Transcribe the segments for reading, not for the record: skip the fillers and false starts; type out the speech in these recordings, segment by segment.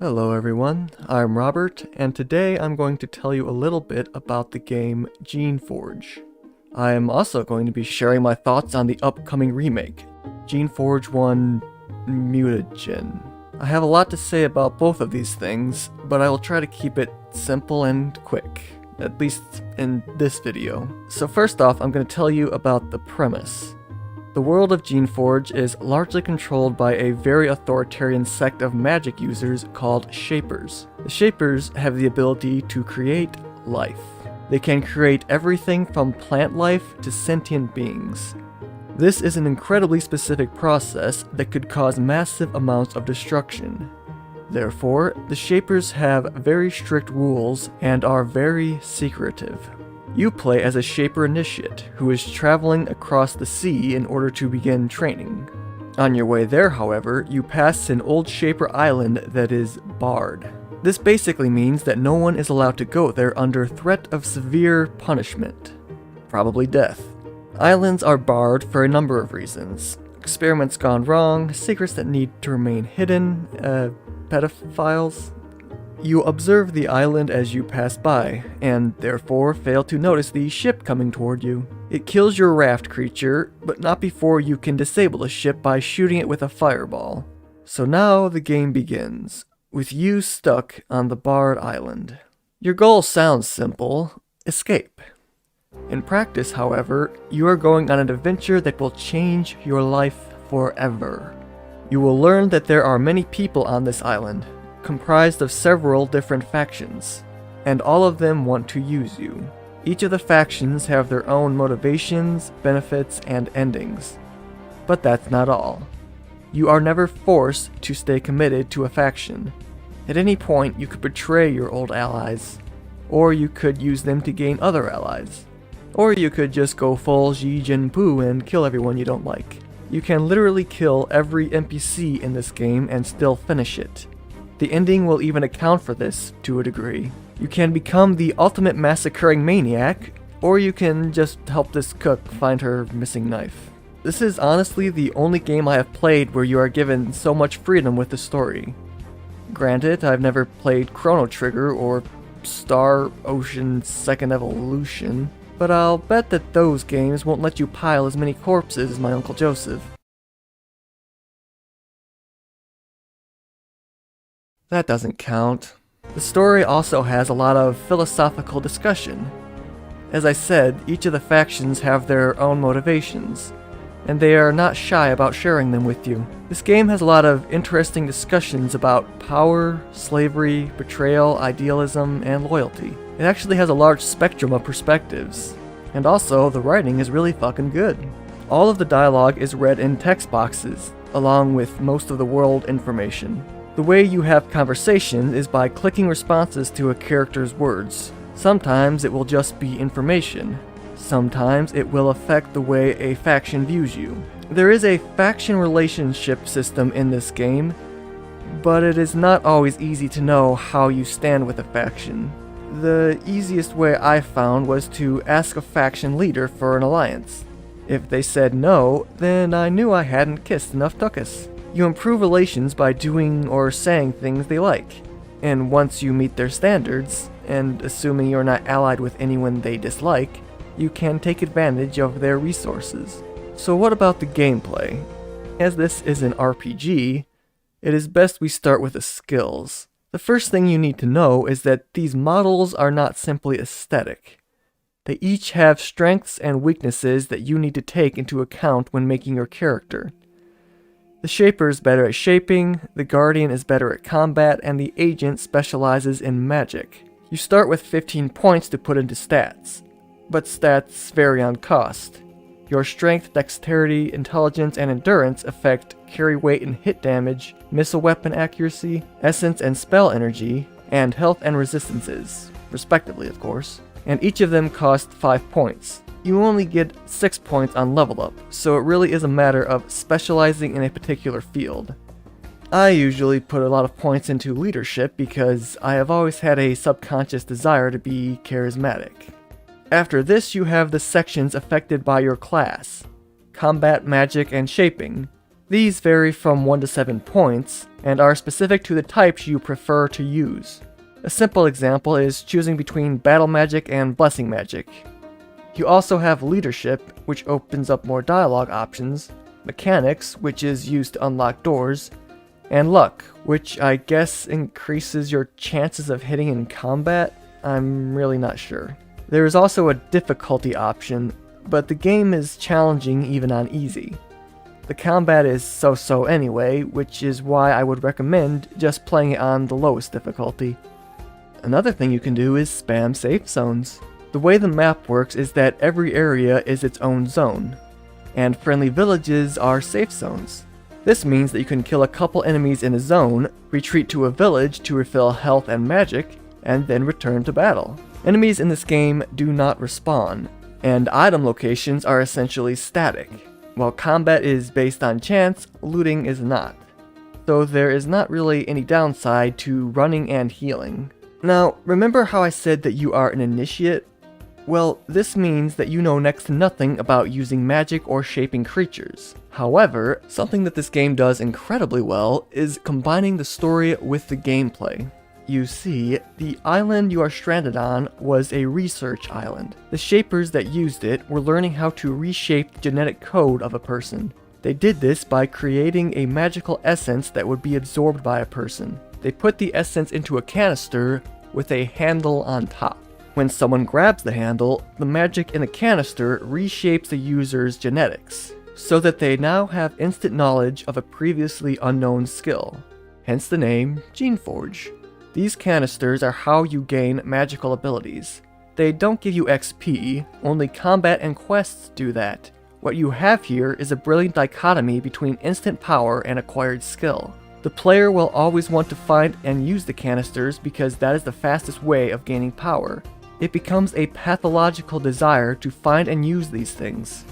Hello everyone, I'm Robert, and today I'm going to tell you a little bit about the game Geneforge. I am also going to be sharing my thoughts on the upcoming remake, Geneforge 1 Mutagen. I have a lot to say about both of these things, but I will try to keep it simple and quick, at least in this video. So first off, I'm going to tell you about the premise. The world of Geneforge is largely controlled by a very authoritarian sect of magic users called Shapers. The Shapers have the ability to create life. They can create everything from plant life to sentient beings. This is an incredibly specific process that could cause massive amounts of destruction. Therefore, the Shapers have very strict rules and are very secretive. You play as a Shaper Initiate, who is traveling across the sea in order to begin training. On your way there, however, you pass an old Shaper island that is barred. This basically means that no one is allowed to go there under threat of severe punishment. Probably death. Islands are barred for a number of reasons. Experiments gone wrong, secrets that need to remain hidden, pedophiles. You observe the island as you pass by, and therefore fail to notice the ship coming toward you. It kills your raft creature, but not before you can disable the ship by shooting it with a fireball. So now the game begins, with you stuck on the barred island. Your goal sounds simple: escape. In practice, however, you are going on an adventure that will change your life forever. You will learn that there are many people on this island, comprised of several different factions, and all of them want to use you. Each of the factions have their own motivations, benefits, and endings. But that's not all. You are never forced to stay committed to a faction. At any point, you could betray your old allies, or you could use them to gain other allies, or you could just go full Xi Jinping and kill everyone you don't like. You can literally kill every NPC in this game and still finish it. The ending will even account for this to a degree. You can become the ultimate massacring maniac, or you can just help this cook find her missing knife. This is honestly the only game I have played where you are given so much freedom with the story. Granted, I've never played Chrono Trigger or Star Ocean Second Evolution, but I'll bet that those games won't let you pile as many corpses as my Uncle Joseph. That doesn't count. The story also has a lot of philosophical discussion. As I said, each of the factions have their own motivations, and they are not shy about sharing them with you. This game has a lot of interesting discussions about power, slavery, betrayal, idealism, and loyalty. It actually has a large spectrum of perspectives. And also, the writing is really fucking good. All of the dialogue is read in text boxes, along with most of the world information. The way you have conversation is by clicking responses to a character's words. Sometimes it will just be information. Sometimes it will affect the way a faction views you. There is a faction relationship system in this game, but it is not always easy to know how you stand with a faction. The easiest way I found was to ask a faction leader for an alliance. If they said no, then I knew I hadn't kissed enough tuchus. You improve relations by doing or saying things they like, and once you meet their standards, and assuming you're not allied with anyone they dislike, you can take advantage of their resources. So what about the gameplay? As this is an RPG, it is best we start with the skills. The first thing you need to know is that these models are not simply aesthetic. They each have strengths and weaknesses that you need to take into account when making your character. The Shaper is better at shaping, the Guardian is better at combat, and the Agent specializes in magic. You start with 15 points to put into stats, but stats vary on cost. Your strength, dexterity, intelligence, and endurance affect carry weight and hit damage, missile weapon accuracy, essence and spell energy, and health and resistances, respectively of course, and each of them cost 5 points. You only get 6 points on level up, so it really is a matter of specializing in a particular field. I usually put a lot of points into leadership because I have always had a subconscious desire to be charismatic. After this, you have the sections affected by your class: combat, magic, and shaping. These vary from 1 to 7 points, and are specific to the types you prefer to use. A simple example is choosing between Battle Magic and Blessing Magic. You also have Leadership, which opens up more dialogue options, Mechanics, which is used to unlock doors, and Luck, which I guess increases your chances of hitting in combat? I'm really not sure. There is also a difficulty option, but the game is challenging even on easy. The combat is so-so anyway, which is why I would recommend just playing it on the lowest difficulty. Another thing you can do is spam safe zones. The way the map works is that every area is its own zone, and friendly villages are safe zones. This means that you can kill a couple enemies in a zone, retreat to a village to refill health and magic, and then return to battle. Enemies in this game do not respawn, and item locations are essentially static. While combat is based on chance, looting is not. So there is not really any downside to running and healing. Now, remember how I said that you are an initiate? Well, this means that you know next to nothing about using magic or shaping creatures. However, something that this game does incredibly well is combining the story with the gameplay. You see, the island you are stranded on was a research island. The shapers that used it were learning how to reshape the genetic code of a person. They did this by creating a magical essence that would be absorbed by a person. They put the essence into a canister with a handle on top. When someone grabs the handle, the magic in the canister reshapes the user's genetics, so that they now have instant knowledge of a previously unknown skill. Hence the name Geneforge. These canisters are how you gain magical abilities. They don't give you XP, only combat and quests do that. What you have here is a brilliant dichotomy between instant power and acquired skill. The player will always want to find and use the canisters because that is the fastest way of gaining power. It becomes a pathological desire to find and use these things.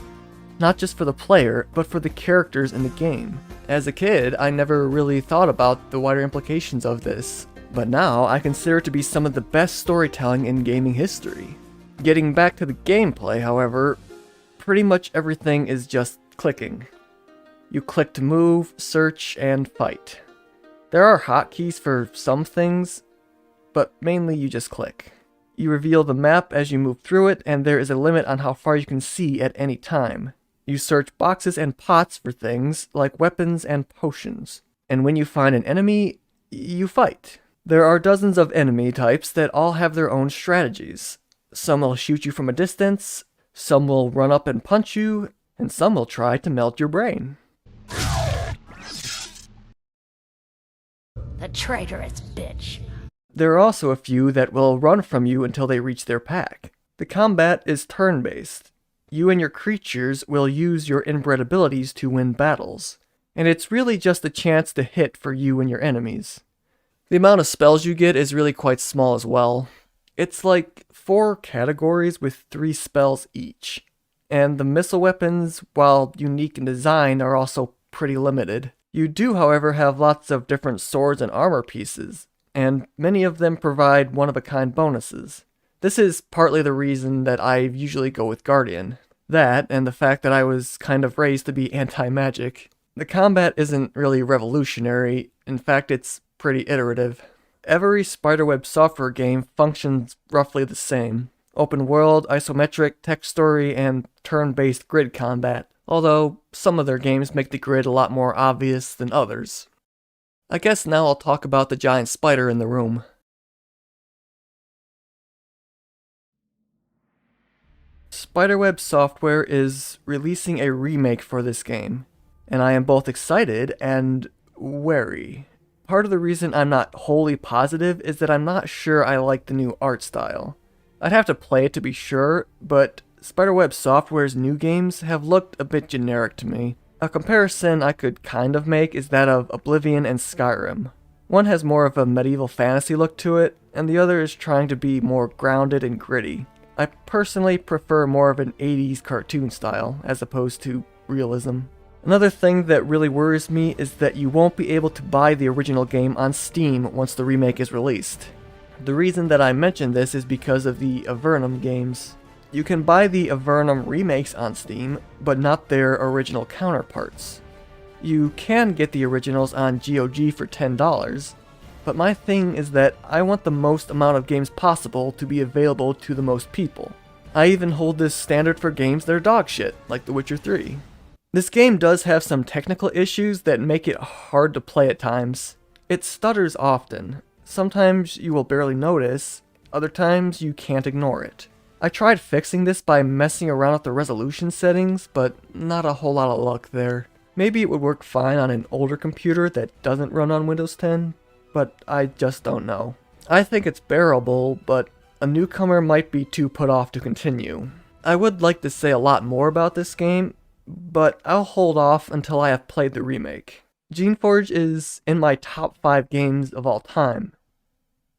Not just for the player, but for the characters in the game. As a kid, I never really thought about the wider implications of this. But now, I consider it to be some of the best storytelling in gaming history. Getting back to the gameplay, however, pretty much everything is just clicking. You click to move, search, and fight. There are hotkeys for some things, but mainly you just click. You reveal the map as you move through it, and there is a limit on how far you can see at any time. You search boxes and pots for things like weapons and potions. And when you find an enemy, you fight. There are dozens of enemy types that all have their own strategies. Some will shoot you from a distance, some will run up and punch you, and some will try to melt your brain. The traitorous bitch. There are also a few that will run from you until they reach their pack. The combat is turn-based. You and your creatures will use your inbred abilities to win battles, and it's really just a chance to hit for you and your enemies. The amount of spells you get is really quite small as well. It's like 4 categories with 3 spells each. And the missile weapons, while unique in design, are also pretty limited. You do, however, have lots of different swords and armor pieces, and many of them provide one-of-a-kind bonuses. This is partly the reason that I usually go with Guardian. That, and the fact that I was kind of raised to be anti-magic. The combat isn't really revolutionary, in fact it's pretty iterative. Every Spiderweb software game functions roughly the same. Open world, isometric, text story, and turn-based grid combat, although some of their games make the grid a lot more obvious than others. I guess now I'll talk about the giant spider in the room. Spiderweb Software is releasing a remake for this game, and I am both excited and wary. Part of the reason I'm not wholly positive is that I'm not sure I like the new art style. I'd have to play it to be sure, but Spiderweb Software's new games have looked a bit generic to me. A comparison I could kind of make is that of Oblivion and Skyrim. One has more of a medieval fantasy look to it, and the other is trying to be more grounded and gritty. I personally prefer more of an 80s cartoon style, as opposed to realism. Another thing that really worries me is that you won't be able to buy the original game on Steam once the remake is released. The reason that I mention this is because of the Avernum games. You can buy the Avernum remakes on Steam, but not their original counterparts. You can get the originals on GOG for $10, but my thing is that I want the most amount of games possible to be available to the most people. I even hold this standard for games that are dog shit, like The Witcher 3. This game does have some technical issues that make it hard to play at times. It stutters often. Sometimes you will barely notice, other times you can't ignore it. I tried fixing this by messing around with the resolution settings, but not a whole lot of luck there. Maybe it would work fine on an older computer that doesn't run on Windows 10, but I just don't know. I think it's bearable, but a newcomer might be too put off to continue. I would like to say a lot more about this game, but I'll hold off until I have played the remake. Geneforge is in my top 5 games of all time,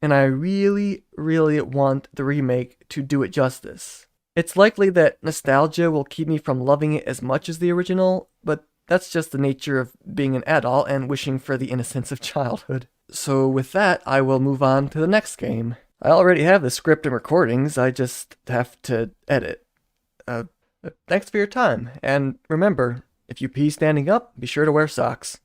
and I really want the remake to do it justice. It's likely that nostalgia will keep me from loving it as much as the original, but that's just the nature of being an adult and wishing for the innocence of childhood. So with that, I will move on to the next game. I already have the script and recordings, I just have to edit. Thanks for your time, and remember, if you pee standing up, be sure to wear socks.